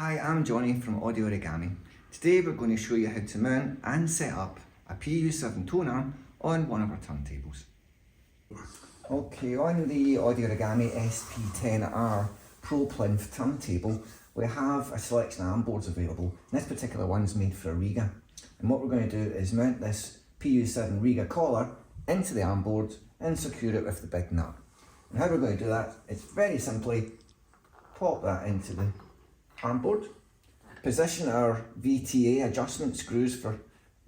Hi, I'm Johnny from Origami. Today we're going to show you how to mount and set up a PU7 Tonearm on one of our turntables. Okay, on the Origami SP10R Pro Plinth turntable we have a selection of arm boards available. This particular one's made for a Riga, and what we're going to do is mount this PU7 Riga collar into the arm board and secure it with the big nut. And how we're going to do that is very simply pop that into the arm board, position our VTA adjustment screws for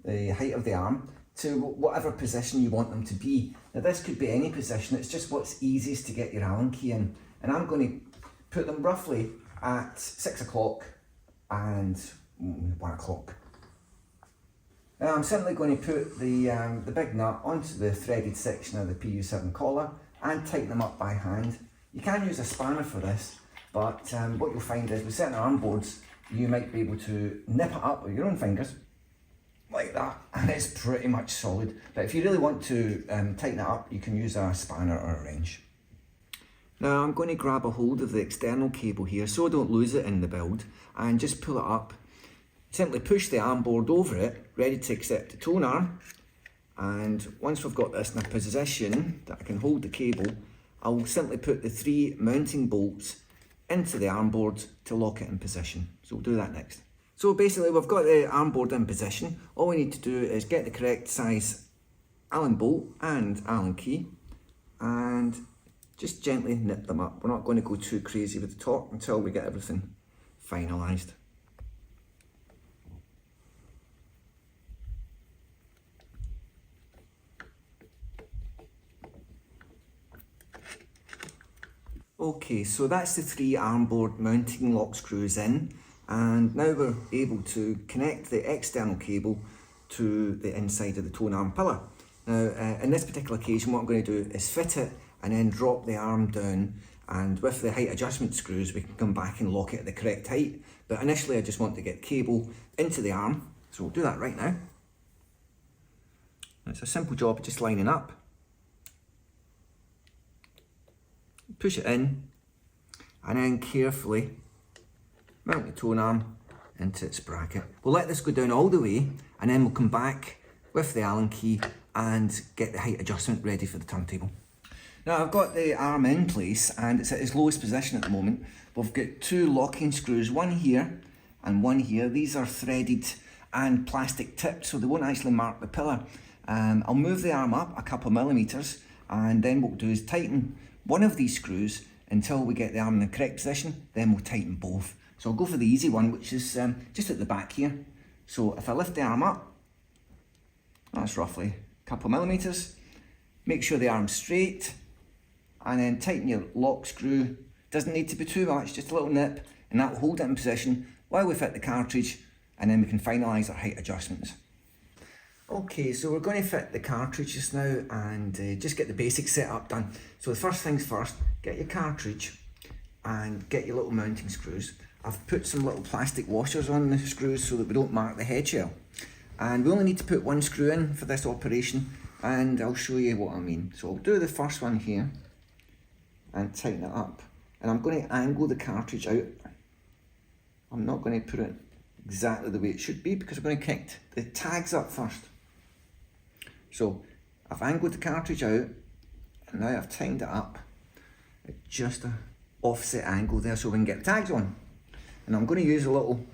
the height of the arm to whatever position you want them to be. Now this could be any position, it's just what's easiest to get your Allen key in. And I'm going to put them roughly at 6 o'clock and 1 o'clock. Now I'm simply going to put the big nut onto the threaded section of the PU7 collar and tighten them up by hand. You can use a spanner for this, but what you'll find is with certain arm boards you might be able to nip it up with your own fingers like that and it's pretty much solid. But if you really want to tighten it up, you can use a spanner or a wrench. Now I'm going to grab a hold of the external cable here so I don't lose it in the build and just pull it up. Simply push the arm board over it, ready to accept the tone arm, and once we've got this in a position that I can hold the cable, I'll simply put the 3 mounting bolts into the arm board to lock it in position. So we'll do that next. So basically we've got the arm board in position. All we need to do is get the correct size Allen bolt and Allen key and just gently nip them up. We're not going to go too crazy with the torque until we get everything finalised. Okay, so that's the 3 arm board mounting lock screws in, and now we're able to connect the external cable to the inside of the tone arm pillar. Now in this particular occasion what I'm going to do is fit it and then drop the arm down, and with the height adjustment screws we can come back and lock it at the correct height, but initially I just want to get the cable into the arm, so we'll do that right now. It's a simple job of just lining up. Push it in and then carefully mount the tone arm into its bracket. We'll let this go down all the way and then we'll come back with the Allen key and get the height adjustment ready for the turntable. Now I've got the arm in place and it's at its lowest position at the moment. We've got 2 locking screws, one here and one here. These are threaded and plastic tipped so they won't actually mark the pillar. I'll move the arm up a couple of millimetres and then what we'll do is tighten one of these screws until we get the arm in the correct position, then we'll tighten both. So I'll go for the easy one, which is just at the back here. So if I lift the arm up, that's roughly a couple of millimetres. Make sure the arm's straight and then tighten your lock screw. Doesn't need to be too much, just a little nip, and that will hold it in position while we fit the cartridge, and then we can finalise our height adjustments. Okay, so we're going to fit the cartridge just now and just get the basic setup done. So the first things first, get your cartridge and get your little mounting screws. I've put some little plastic washers on the screws so that we don't mark the head shell. And we only need to put 1 screw in for this operation, and I'll show you what I mean. So I'll do the first one here and tighten it up. And I'm going to angle the cartridge out. I'm not going to put it exactly the way it should be because I'm going to connect the tags up first. So I've angled the cartridge out and now I've tightened it up at just an offset angle there so we can get the tags on. And I'm going to use a little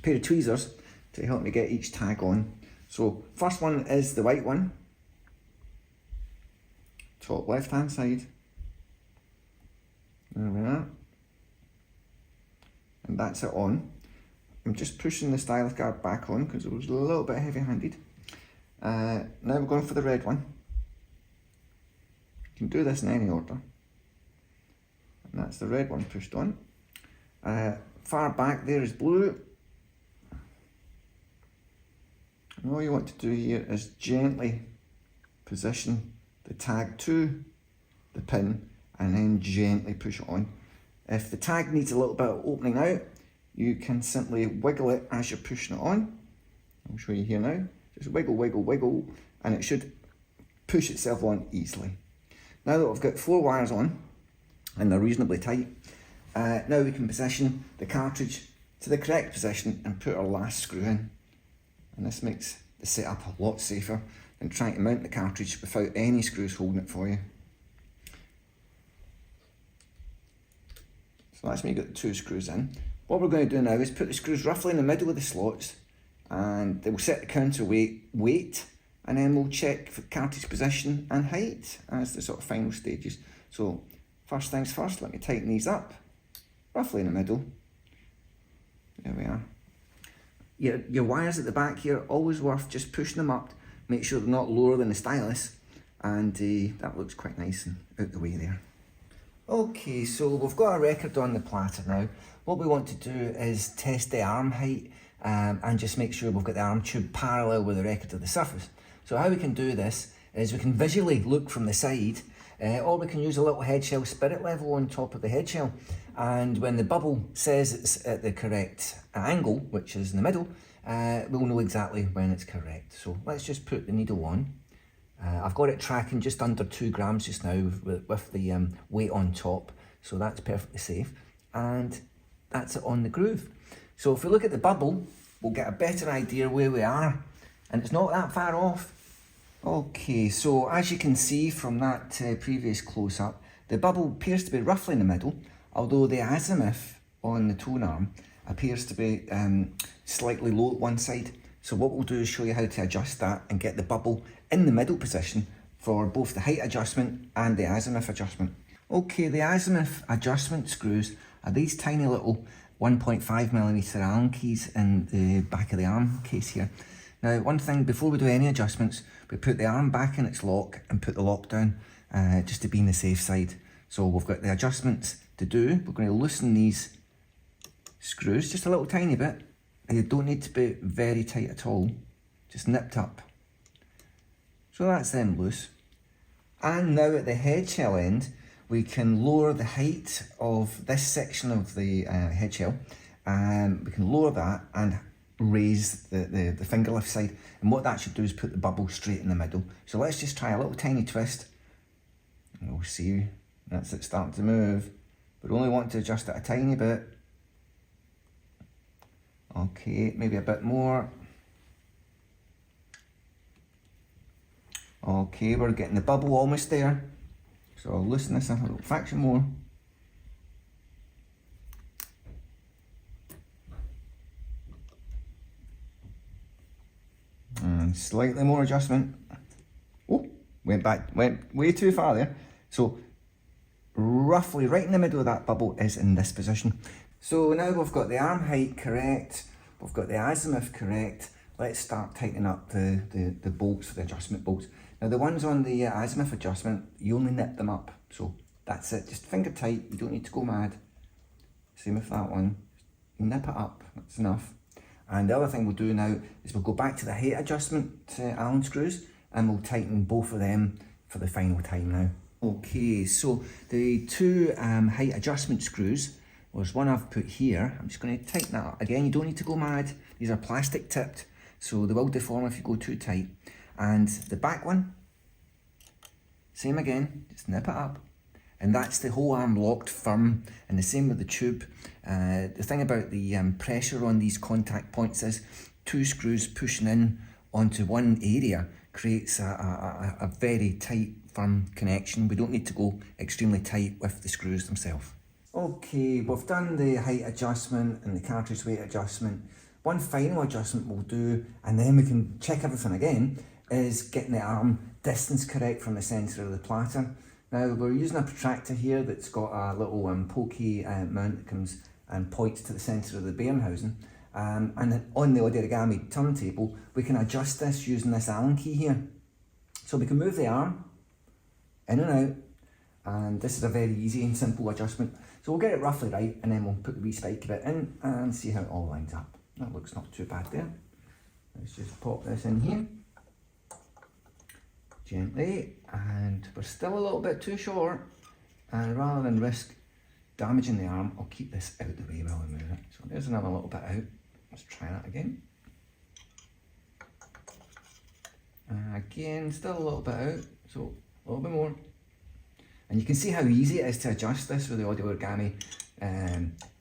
pair of tweezers to help me get each tag on. So first one is the white one, top left hand side, there we are, and that's it on. I'm just pushing the stylus guard back on because it was a little bit heavy handed. Now we're going for the red one. You can do this in any order. And that's the red one pushed on. Far back there is blue. And all you want to do here is gently position the tag to the pin and then gently push it on. If the tag needs a little bit of opening out, you can simply wiggle it as you're pushing it on. I'll show you here now. Just wiggle, wiggle, wiggle, and it should push itself on easily. Now that we've got 4 wires on, and they're reasonably tight, now we can position the cartridge to the correct position and put our last screw in. And this makes the setup a lot safer than trying to mount the cartridge without any screws holding it for you. So that's me got the 2 screws in. What we're going to do now is put the screws roughly in the middle of the slots, and they will set the counterweight, and then we'll check for cartridge position and height as the sort of final stages. So first things first, let me tighten these up, roughly in the middle. There we are. Your wires at the back here, always worth just pushing them up, make sure they're not lower than the stylus, and that looks quite nice and out the way there. Okay, so we've got a record on the platter now. What we want to do is test the arm height and just make sure we've got the arm tube parallel with the record of the surface. So how we can do this is we can visually look from the side, or we can use a little head shell spirit level on top of the head shell. And when the bubble says it's at the correct angle, which is in the middle, we'll know exactly when it's correct. So let's just put the needle on. I've got it tracking just under 2 grams just now with the weight on top, so that's perfectly safe. And that's it on the groove. So if we look at the bubble, we'll get a better idea where we are, and it's not that far off. Okay, so as you can see from that previous close-up, the bubble appears to be roughly in the middle, although the azimuth on the Tonearm appears to be slightly low at one side. So what we'll do is show you how to adjust that and get the bubble in the middle position for both the height adjustment and the azimuth adjustment. Okay, the azimuth adjustment screws are these tiny little 1.5mm Allen keys in the back of the arm case here. Now, one thing, before we do any adjustments, we put the arm back in its lock and put the lock down just to be on the safe side. So we've got the adjustments to do. We're going to loosen these screws just a little tiny bit. They don't need to be very tight at all, just nipped up. So that's them loose. And now at the head shell end, we can lower the height of this section of the head shell. We can lower that and raise the finger lift side. And what that should do is put the bubble straight in the middle. So let's just try a little tiny twist. And we'll see, that's it starting to move. But only want to adjust it a tiny bit. Okay, maybe a bit more. Okay, we're getting the bubble almost there. So I'll loosen this up a little fraction more. And slightly more adjustment. Oh, went way too far there. So roughly right in the middle of that bubble is in this position. So now we've got the arm height correct, we've got the azimuth correct. Let's start tightening up the bolts, the adjustment bolts. Now the ones on the azimuth adjustment, you only nip them up. So that's it, just finger tight, you don't need to go mad. Same with that one, nip it up, that's enough. And the other thing we'll do now is we'll go back to the height adjustment Allen screws and we'll tighten both of them for the final time now. Okay, so the 2 height adjustment screws, there's one I've put here. I'm just going to tighten that up. Again, you don't need to go mad. These are plastic tipped, so they will deform if you go too tight. And the back one, same again, just nip it up. And that's the whole arm locked firm, and the same with the tube. The thing about the pressure on these contact points is 2 screws pushing in onto one area creates a very tight, firm connection. We don't need to go extremely tight with the screws themselves. Okay, we've done the height adjustment and the cartridge weight adjustment. One final adjustment we'll do, and then we can check everything again, is getting the arm distance correct from the centre of the platter. Now we're using a protractor here that's got a little pokey mount that comes and points to the centre of the bearing housing. And then on the Origami turntable, we can adjust this using this Allen key here. So we can move the arm in and out, and this is a very easy and simple adjustment. So we'll get it roughly right, and then we'll put the wee spike bit in and see how it all lines up. That looks not too bad there. Let's just pop this in here. Gently, and we're still a little bit too short, and rather than risk damaging the arm, I'll keep this out the way while we move it. So there's another little bit out. Let's try that again. Again, still a little bit out, so a little bit more. And you can see how easy it is to adjust this with the Origami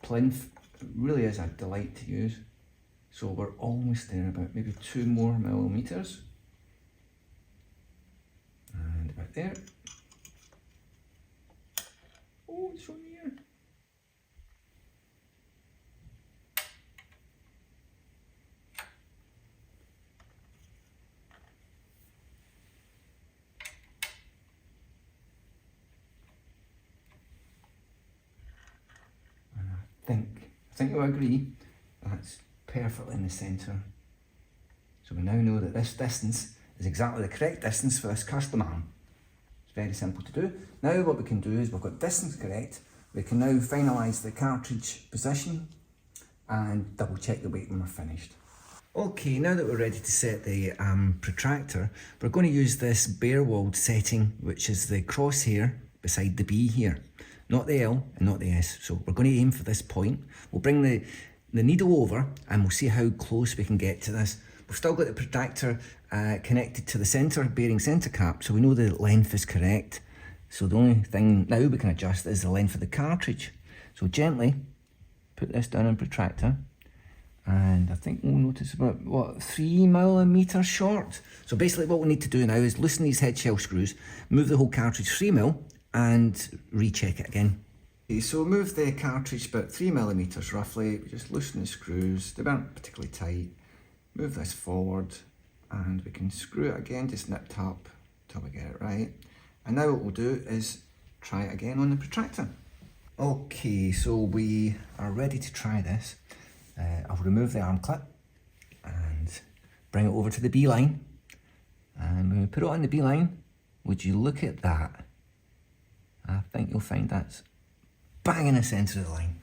plinth It really is a delight to use. So we're almost there, about maybe 2 more millimeters. And about there. Oh, it's so near. And I think you'll agree that's perfectly in the centre. So we now know that this distance is exactly the correct distance for this custom arm. It's very simple to do. Now what we can do is we've got distance correct. We can now finalise the cartridge position and double check the weight when we're finished. Okay, now that we're ready to set the protractor, we're going to use this bare walled setting, which is the crosshair beside the B here. Not the L and not the S. So we're going to aim for this point. We'll bring the needle over and we'll see how close we can get to this. We've still got the protractor connected to the centre bearing centre cap, so we know the length is correct. So the only thing now we can adjust is the length of the cartridge. So gently put this down on protractor, and I think we'll notice about, what, 3 millimeters short. So basically what we need to do now is loosen these head shell screws, move the whole cartridge 3 mil, and recheck it again. Okay, so move the cartridge about 3 millimeters roughly, just loosen the screws, they aren't particularly tight. Move this forward and we can screw it again, just nipped up till we get it right. And now what we'll do is try it again on the protractor. Okay, so we are ready to try this. I'll remove the arm clip and bring it over to the B line. And when we put it on the B line, would you look at that? I think you'll find that's bang in the centre of the line.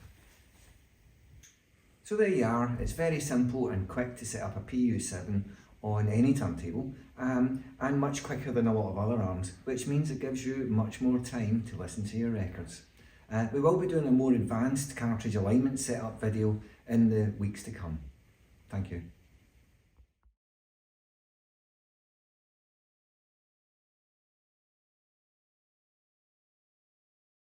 So there you are. It's very simple and quick to set up a PU7 on any turntable, and much quicker than a lot of other arms, which means it gives you much more time to listen to your records. We will be doing a more advanced cartridge alignment setup video in the weeks to come. Thank you.